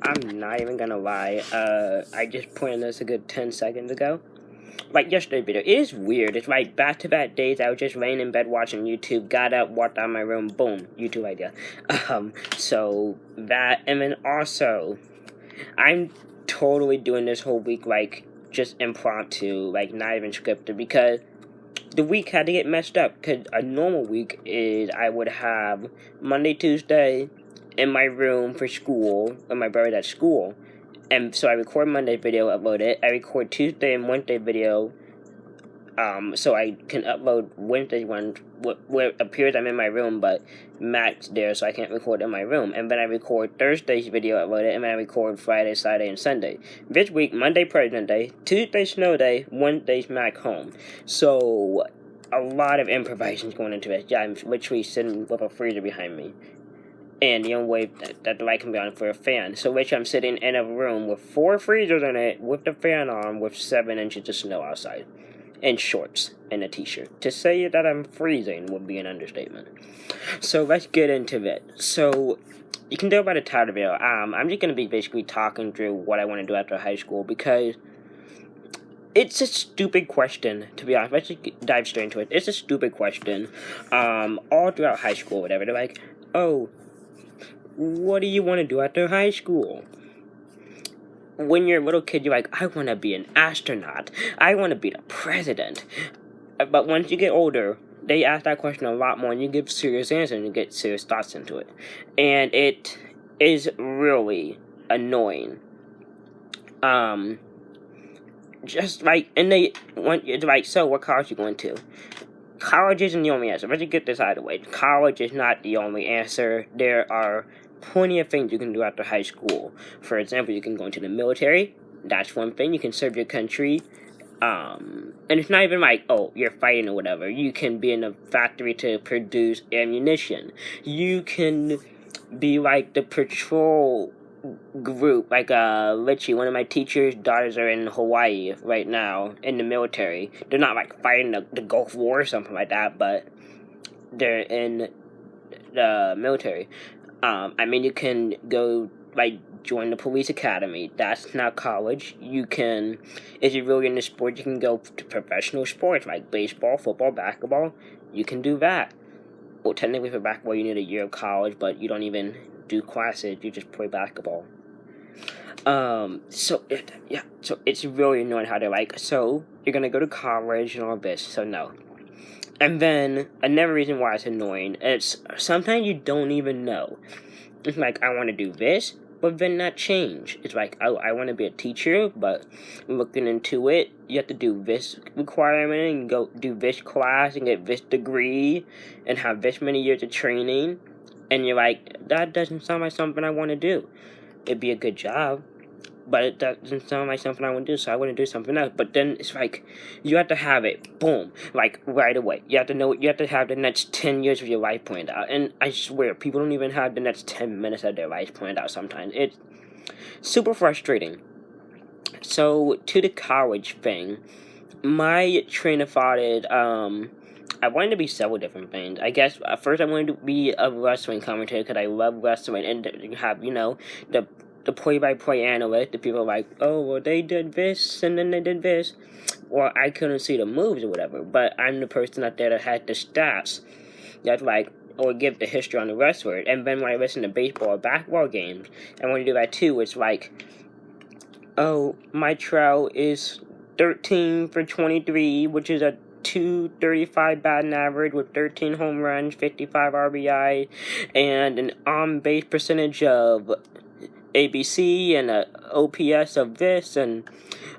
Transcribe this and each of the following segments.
I'm not even gonna lie. I just planned this a good 10 seconds ago. Like yesterday's video. It is weird. It's like back-to-back days I was just laying in bed watching YouTube, got up, walked out of my room, boom, YouTube idea. So that, and then also, I'm totally doing this whole week, like, just impromptu, like, not even scripted, because the week had to get messed up, because a normal week is I would have Monday, Tuesday in my room for school, and my brother's at school, and so I record Monday video, upload it, I record Tuesday and Wednesday video, so I can upload Wednesday one, where it appears I'm in my room, but Matt's there, so I can't record in my room. And then I record Thursday's video, upload it, and then I record Friday, Saturday, and Sunday. This week, Monday, President Day, Tuesday, Snow Day, Wednesday's Mac home. So, a lot of improvisation going into it. Yeah, I'm literally sitting with a freezer behind me. And the only way that the light can be on for a fan. So, which I'm sitting in a room with 4 freezers in it, with the fan on, with 7 inches of snow outside. And shorts and a t-shirt. To say that I'm freezing would be an understatement. So let's get into it. So you can tell by the title of the video, I'm just going to be basically talking through what I want to do after high school, because it's a stupid question, to be honest. Let's just dive straight into it. It's a stupid question. All throughout high school, whatever. They're like, oh, what do you want to do after high school? When you're a little kid, you're like, I want to be an astronaut. I want to be the president. But once you get older, they ask that question a lot more, and you give serious answers, and you get serious thoughts into it. And it is really annoying. Just like, and they want you to like, so what college are you going to? College isn't the only answer. Let's just get this out of the way. College is not the only answer. There are plenty of things you can do after high school. For example, you can go into the military. That's one thing. You can serve your country. And it's not even like, oh, you're fighting or whatever. You can be in a factory to produce ammunition. You can be like the patrol group. Like, literally, one of my teacher's daughters are in Hawaii right now in the military. They're not like fighting the Gulf War or something like that, but they're in the military. I mean, you can go, like, join the police academy. That's not college. You can, if you're really into sports, you can go to professional sports, like baseball, football, basketball. You can do that. Well, technically for basketball, you need a year of college, but you don't even do classes. You just play basketball. So it's really annoying how they're like, so, you're gonna go to college and all this, so no. And then, another reason why it's annoying, it's sometimes you don't even know. It's like, I want to do this, but then that change. It's like, oh, I want to be a teacher, but looking into it, you have to do this requirement, and go do this class, and get this degree, and have this many years of training, and you're like, that doesn't sound like something I want to do. It'd be a good job, but it doesn't sound like something I want to do, so I want to do something else. But then it's like, you have to have it, boom, like, right away. You have to know, you have to have the next 10 years of your life planned out. And I swear, people don't even have the next 10 minutes of their life planned out sometimes. It's super frustrating. So, to the college thing, my train of thought is, I wanted to be several different things. I guess, at first I wanted to be a wrestling commentator, because I love wrestling, and you have, you know, the play-by-play analyst, the people are like, oh, well, they did this, and then they did this. Or I couldn't see the moves or whatever, but I'm the person out there that had the stats. That's like, or give the history on the wrestler. And then when I listen to baseball or basketball games, and when you do that too, it's like, oh, Mike Trout is 13 for 23, which is a 235 batting average with 13 home runs, 55 RBI, and an on-base percentage of ABC, and a OPS of this, and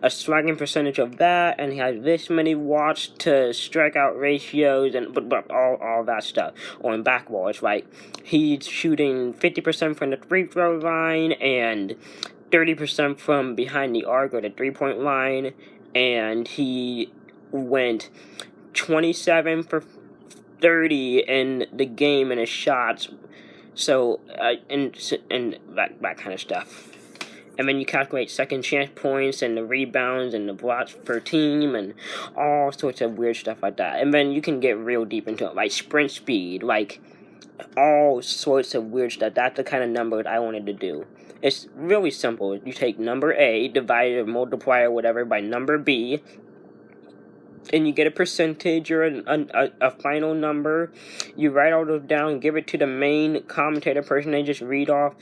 a slugging percentage of that, and he has this many watts to strikeout ratios, and but all that stuff. Or in basketball, it's like he's shooting 50% from the free throw line and 30% from behind the arc or the 3-point line, and he went 27 for 30 in the game in his shots. So, and that kind of stuff. And then you calculate second chance points, and the rebounds, and the blocks per team, and all sorts of weird stuff like that. And then you can get real deep into it, like sprint speed, like all sorts of weird stuff. That's the kind of numbers I wanted to do. It's really simple. You take number A, divide it, multiply or whatever by number B, and you get a percentage or a final number. You write all those down, give it to the main commentator person, and just read off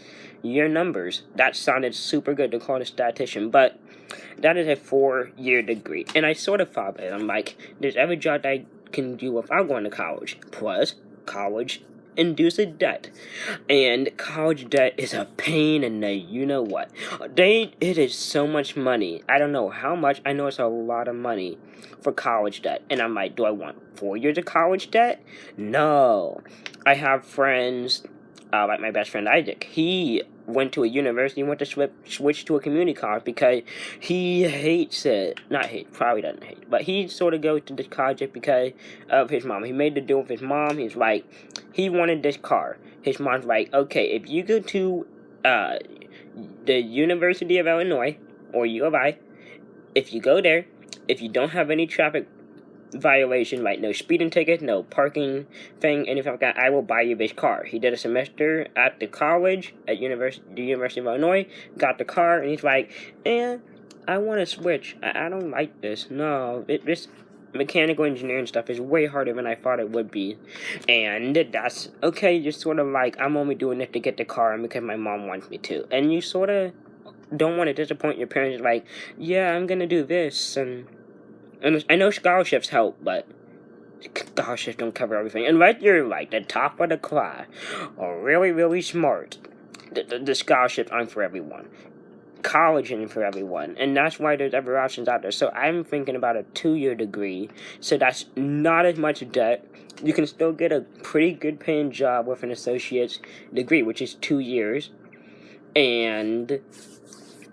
your numbers. That sounded super good to call a statistician, but that is a 4-year degree. And I sort of thought that I'm like, there's every job that I can do without going to college. Plus, college induces debt. And college debt is a pain in the you-know-what. It is so much money. I don't know how much. I know it's a lot of money for college debt. And I'm like, do I want 4 years of college debt? No. I have friends, like my best friend Isaac. He went to a university, went to switch to a community college because he hates it. Not hate, probably doesn't hate, but he sort of goes to this college because of his mom. He made the deal with his mom. He's like, he wanted this car. His mom's like, okay, if you go to the University of Illinois, or U of I, if you go there, if you don't have any traffic violation, like no speeding ticket, no parking thing, anything like that, I will buy you this car. He did a semester at the college at the University of Illinois, got the car, and he's like, I want to switch. I don't like this. No, this mechanical engineering stuff is way harder than I thought it would be. And that's okay, just sort of like, I'm only doing it to get the car and because my mom wants me to. And you sort of don't want to disappoint your parents, like, yeah, I'm gonna do this, and I know scholarships help, but scholarships don't cover everything. Unless you're like the top of the class or really, really smart, the scholarships aren't for everyone. College isn't for everyone, and that's why there's other options out there. So I'm thinking about a 2-year degree, so that's not as much debt. You can still get a pretty good paying job with an associate's degree, which is 2 years, and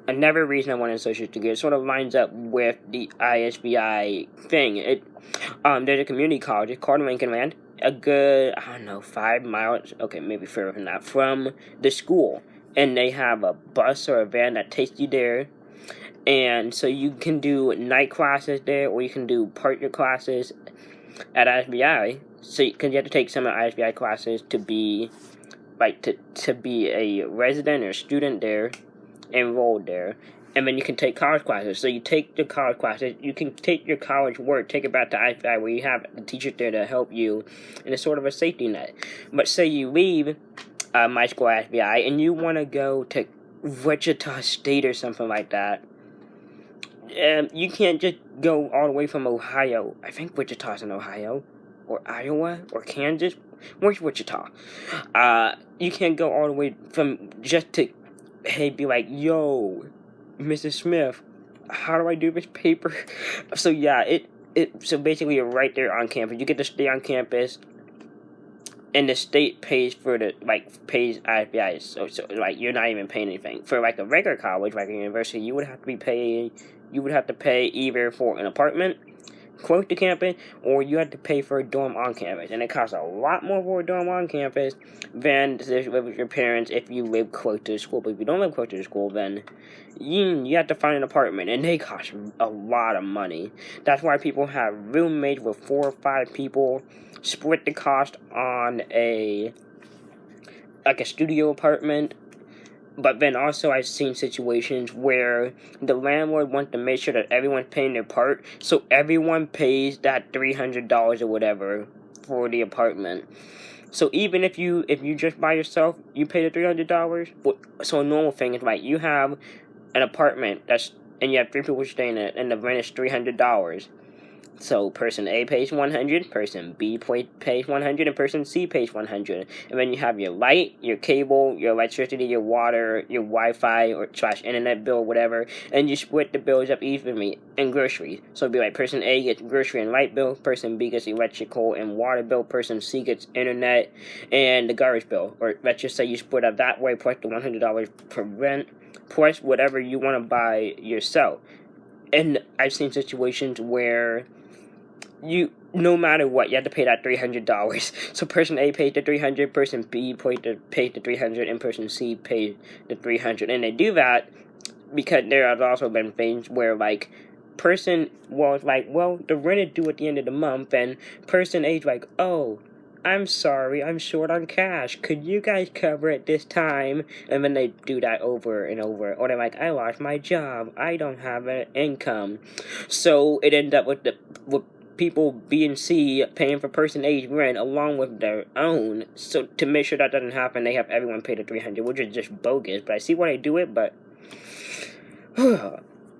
another reason I want an associate's degree, it sort of lines up with the ISBI thing. There's a community college, it's called Lincoln Land, a good, 5 miles, okay, maybe further than that, from the school. And they have a bus or a van that takes you there. And so you can do night classes there, or you can do part-year classes at ISBI. So, because you have to take some of the ISBI classes to be, like, to be a resident or student there, enrolled there, and then you can take college classes. So you take the college classes, you can take your college work, take it back to ISBI where you have the teachers there to help you, and it's sort of a safety net. But say you leave my school ISBI and you want to go to Wichita State or something like that, you can't just go all the way from Ohio. I think Wichita's in Ohio, or Iowa, or Kansas. Where's Wichita? You can't go all the way from just to, hey, be like, yo, Mrs. Smith, how do I do this paper? So yeah, so basically you're right there on campus. You get to stay on campus, and the state pays for pays ISBI. So like you're not even paying anything. For like a regular college, like a university, you would have to pay either for an apartment close to campus, or you have to pay for a dorm on campus, and it costs a lot more for a dorm on campus than to live with your parents if you live close to the school. But if you don't live close to the school, then you have to find an apartment, and they cost a lot of money. That's why people have roommates with 4 or 5 people, split the cost on a studio apartment. But then also I've seen situations where the landlord wants to make sure that everyone's paying their part, so everyone pays that $300 or whatever for the apartment. So even if you just by yourself, you pay the $300. So a normal thing is like you have an apartment and you have 3 people staying in it, and the rent is $300. So person A pays $100, person B pays $100, and person C pays $100. And then you have your light, your cable, your electricity, your water, your Wi-Fi or / internet bill, whatever, and you split the bills up evenly in groceries. So it'd be like person A gets grocery and light bill, person B gets electrical and water bill, person C gets internet and the garbage bill. Or let's just say you split up that way, plus the $100 per rent, plus whatever you want to buy yourself. And I've seen situations where no matter what, you have to pay that $300. So person A paid the $300, person B paid the $300, and person C paid the $300. And they do that because there have also been things where person was like, well, the rent is due at the end of the month, and person A's like, oh, I'm sorry, I'm short on cash. Could you guys cover it this time? And then they do that over and over. Or they're like, I lost my job. I don't have an income. So it ended up with people B and C paying for person A's rent along with their own. So to make sure that doesn't happen, they have everyone pay the $300, which is just bogus. But I see why they do it, but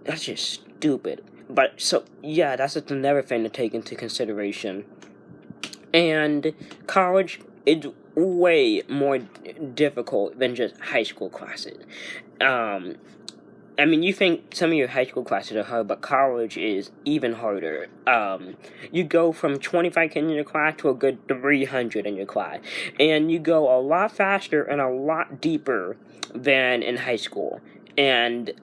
that's just stupid. But so yeah, that's just another thing to take into consideration. And college is way more difficult than just high school classes. I mean, you think some of your high school classes are hard, but college is even harder. You go from 25 kids in your class to a good 300 in your class. And you go a lot faster and a lot deeper than in high school. And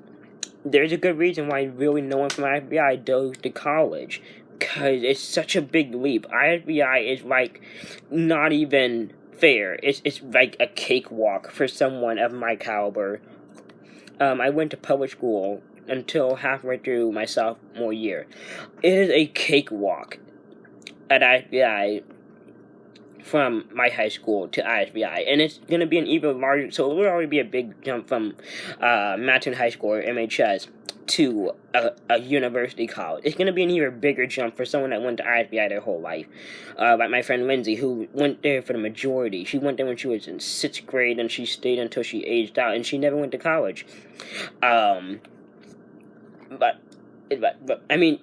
there's a good reason why really no one from IFBI goes to college. Because it's such a big leap. IFBI is like not even fair. It's like a cakewalk for someone of my caliber. I went to public school until halfway through my sophomore year. It is a cakewalk at IFBI from my high school to IFBI, and it's going to be an even larger, so it will already be a big jump from Mattoon High School, or MHS, to a university college. It's going to be an even bigger jump for someone that went to IFBI their whole life. Like my friend Lindsay, who went there for the majority. She went there when she was in 6th grade, and she stayed until she aged out, and she never went to college. But I mean,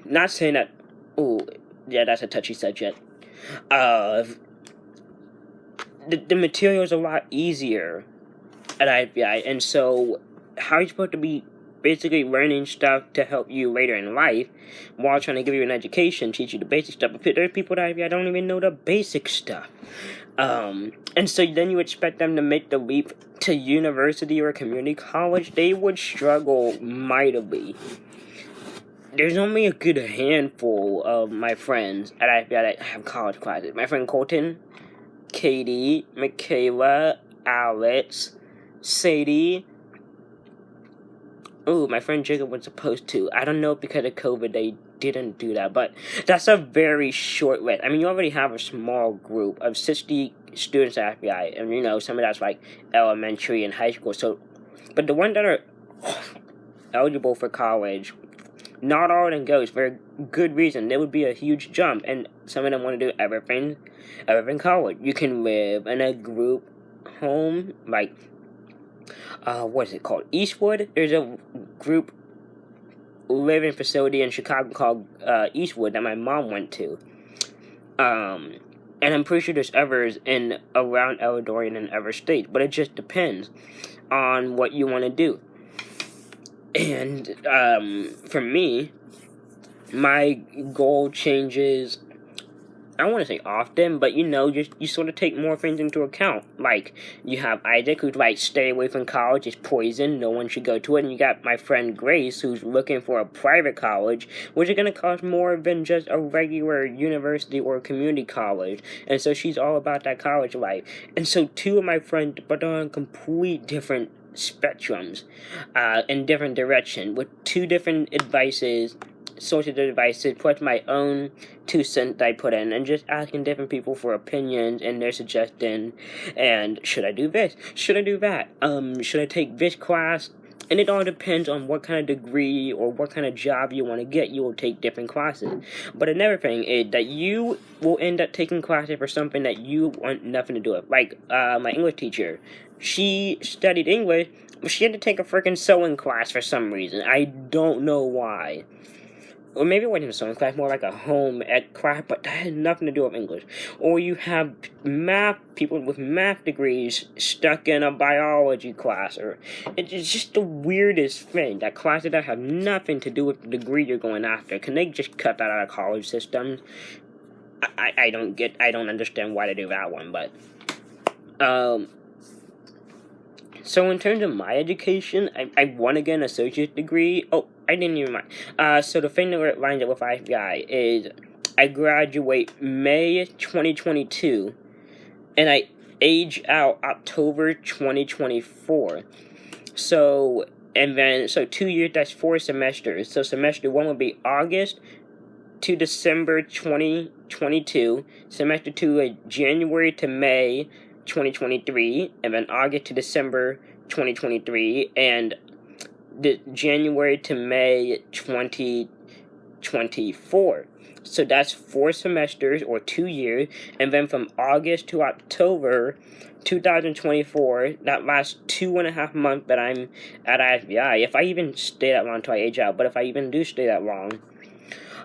not saying that, oh, yeah, that's a touchy subject. The material is a lot easier at IFBI, and so how are you supposed to be basically learning stuff to help you later in life while trying to give you an education, teach you the basic stuff? But there are people at IFBI don't even know the basic stuff. And so then you expect them to make the leap to university or community college. They would struggle mightily. There's only a good handful of my friends at IFBI that have college classes. My friend Colton, Katie, Michaela, Alex, Sadie. Ooh, my friend Jacob was supposed to. I don't know if because of COVID they didn't do that, but that's a very short list. I mean, you already have a small group of 60 students at IFBI, and you know, some of that's like elementary and high school. So, but the ones that are eligible for college, not all of them goes for a good reason. There would be a huge jump, and some of them want to do everything college. You can live in a group home, like, what is it called? Eastwood? There's a group living facility in Chicago called Eastwood that my mom went to. And I'm pretty sure there's others in around Eldorian and other states, but it just depends on what you want to do. And for me, my goal changes, I don't want to say often, but you know, just you sort of take more things into account. Like, you have Isaac, who's like, stay away from college, it's poison, no one should go to it. And you got my friend Grace, who's looking for a private college, which is going to cost more than just a regular university or community college. And so she's all about that college life. And so two of my friends, but they're on complete different spectrums, in different direction, with two different sources of advices, plus my own 2 cents I put in, and just asking different people for opinions and their suggestion. And should I do this? Should I do that? Should I take this class? And it all depends on what kind of degree or what kind of job you want to get. You will take different classes. But another thing is that you will end up taking classes for something that you want nothing to do with. Like, my English teacher, she studied English, but she had to take a freaking sewing class for some reason. I don't know why. Or maybe it wasn't a sewing class, more like a home ec class, but that had nothing to do with English. Or you have people with math degrees stuck in a biology class, or it's just the weirdest thing. That classes that have nothing to do with the degree you're going after. Can they just cut that out of college systems? I don't understand why they do that one, but so in terms of my education, I want to get an associate's degree. Oh, I didn't even mind. So the thing that lines up with IFBI is I graduate May 2022, and I age out October 2024. So 2 years, that's 4 semesters. So semester 1 would be August to December 2022, semester 2 January to May 2023, and then August to December 2023, and the January to May 2024. So that's 4 semesters or 2 years, and then from August to October 2024, that last 2.5 months that I'm at ISBI, if I even stay that long until I age out, but if I even do stay that long,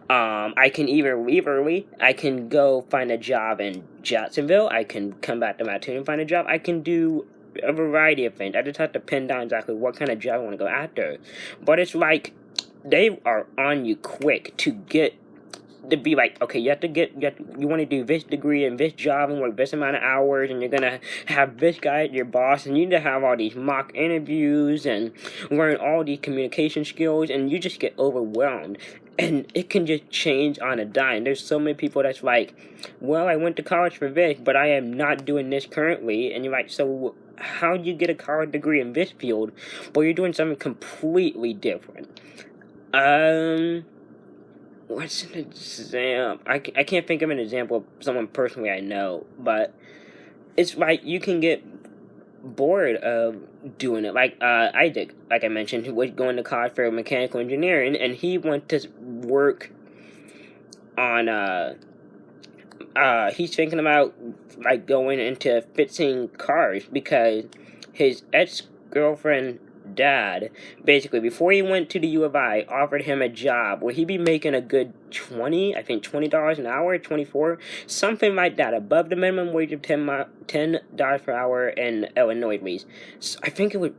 I can either leave early, I can go find a job in Jacksonville, I can come back to Mattoon and find a job, I can do a variety of things. I just have to pin down exactly what kind of job I want to go after. But it's like, they are on you quick to be like, okay, you want to do this degree and this job and work this amount of hours, and you're gonna have this guy at your boss, and you need to have all these mock interviews and learn all these communication skills, and you just get overwhelmed. And it can just change on a dime. There's so many people that's like, well, I went to college for this, but I am not doing this currently. And you're like, so how do you get a college degree in this field, but you're doing something completely different? What's an example? I can't think of an example of someone personally I know, but it's like you can get bored of doing it. Like Isaac, like I mentioned, who was going to college for mechanical engineering, and he went to work on he's thinking about like going into fixing cars because his ex-girlfriend dad, basically, before he went to the U of I, offered him a job where he'd be making a good $20 an hour, 24, something like that, above the minimum wage of $10 per hour in Illinois, at least. So I think it would,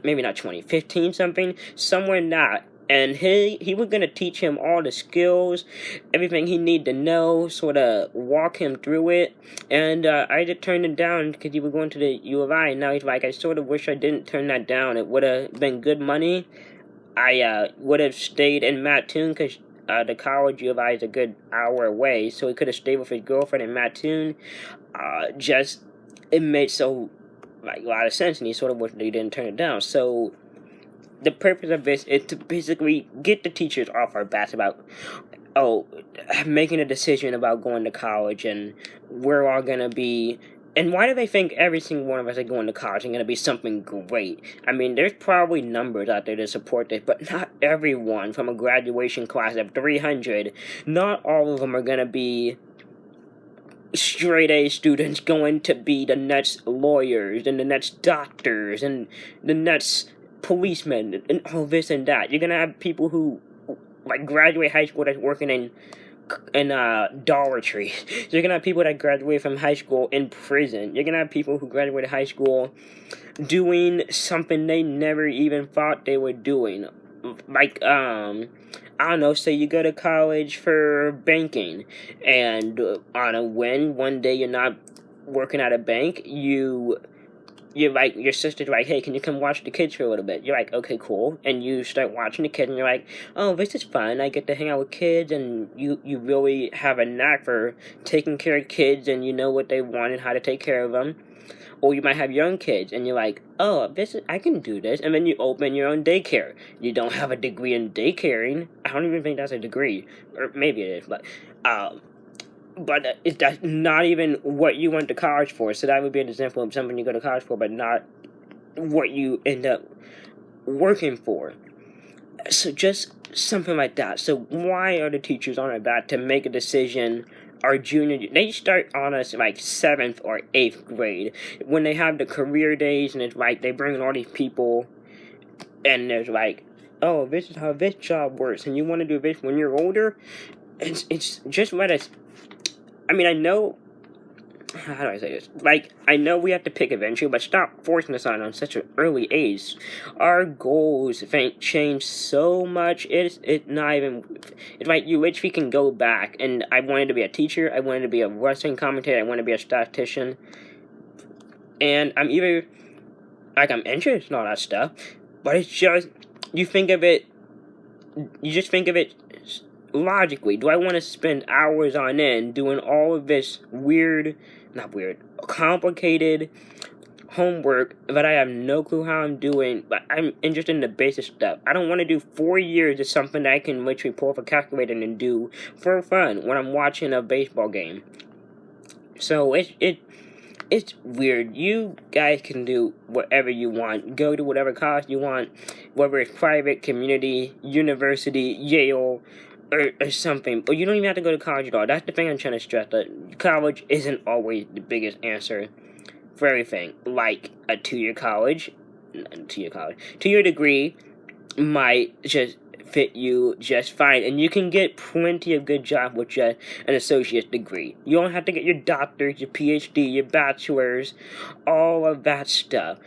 maybe not 20, 15 something, somewhere in that. And he was going to teach him all the skills, everything he needed to know, sort of walk him through it. And I just turned it down because he was going to the U of I. And now he's like, I sort of wish I didn't turn that down. It would have been good money. I would have stayed in Mattoon because the college U of I is a good hour away. So he could have stayed with his girlfriend in Mattoon. It made so like a lot of sense. And he sort of wished he didn't turn it down. So the purpose of this is to basically get the teachers off our backs about, making a decision about going to college and we're all going to be, and why do they think every single one of us are going to college and going to be something great? I mean, there's probably numbers out there to support this, but not everyone from a graduation class of 300, not all of them are going to be straight A students going to be the next lawyers and the next doctors and the next policemen and all this and that. You're gonna have people who like graduate high school that's working in Dollar Tree. You're gonna have people that graduate from high school in prison. You're gonna have people who graduated high school doing something they never even thought they were doing. Like I don't know, say you go to college for banking, and one day you're not working at a bank, you're like, your sister's like, hey, can you come watch the kids for a little bit? You're like, okay, cool. And you start watching the kids, and you're like, oh, this is fun. I get to hang out with kids, and you really have a knack for taking care of kids, and you know what they want and how to take care of them. Or you might have young kids, and you're like, oh, I can do this. And then you open your own daycare. You don't have a degree in daycaring. I don't even think that's a degree. Or maybe it is, but that's not even what you went to college for. So that would be an example of something you go to college for, but not what you end up working for. So just something like that. So why are the teachers on our back to make a decision our junior year? They start on us like 7th or 8th grade when they have the career days, and it's like they bring in all these people, and there's like, oh, this is how this job works, and you want to do this when you're older. It's just let us. I mean, I know, how do I say this? Like, I know we have to pick eventually, but stop forcing us on such an early age. Our goals change so much. It's not even, it's like you literally can go back, and I wanted to be a teacher, I wanted to be a wrestling commentator, I wanted to be a statistician, and I'm interested in all that stuff, but it's just, you just think of it logically. Do I want to spend hours on end doing all of this complicated homework that I have no clue how I'm doing, but I'm interested in the basic stuff. I don't want to do 4 years of something that I can literally pull up a calculator and do for fun when I'm watching a baseball game. So it's weird. You guys can do whatever you want. Go to whatever college you want, whether it's private, community, university, Yale, or something. But you don't even have to go to college at all. That's the thing I'm trying to stress, that college isn't always the biggest answer for everything. Like a 2-year college, 2-year degree might just fit you just fine, and you can get plenty of good jobs with just an associate's degree. You don't have to get your doctorate, your PhD, your bachelor's, all of that stuff.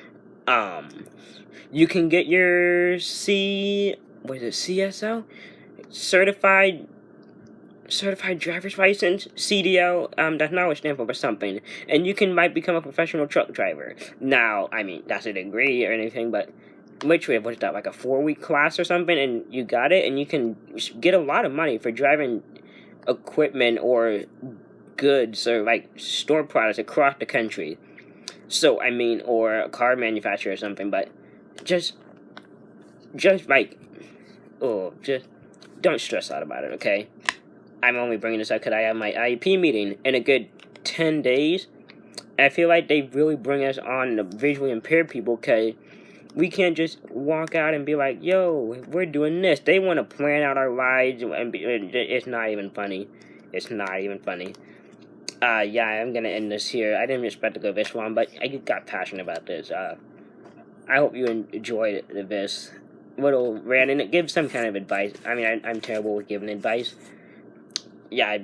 You can get your CSL? Certified driver's license, CDL, that's not what it stands for, but something. And you might become a professional truck driver. Now, I mean, that's a degree or anything, but literally, what's that, like a 4-week class or something, and you got it, and you can get a lot of money for driving equipment or goods or like store products across the country. So, I mean, or a car manufacturer or something, but just like, just don't stress out about it, okay? I'm only bringing this up because I have my IEP meeting in a good 10 days. And I feel like they really bring us on the visually impaired people, because we can't just walk out and be like, yo, we're doing this. They want to plan out our lives, and it's not even funny. It's not even funny. Yeah, I'm going to end this here. I didn't expect to go this long, but I got passionate about this. I hope you enjoyed this little rant, and it gives some kind of advice. I mean, I'm terrible with giving advice. Yeah,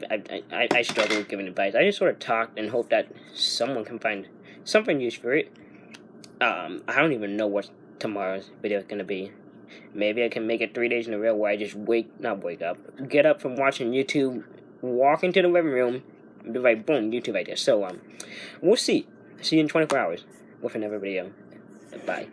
I struggle with giving advice. I just sort of talked and hope that someone can find something useful for it. I don't even know what tomorrow's video is going to be. Maybe I can make it 3 days in a row where I just get up from watching YouTube, walk into the living room, and be like, boom, YouTube idea. So, we'll see. See you in 24 hours with another video. Bye.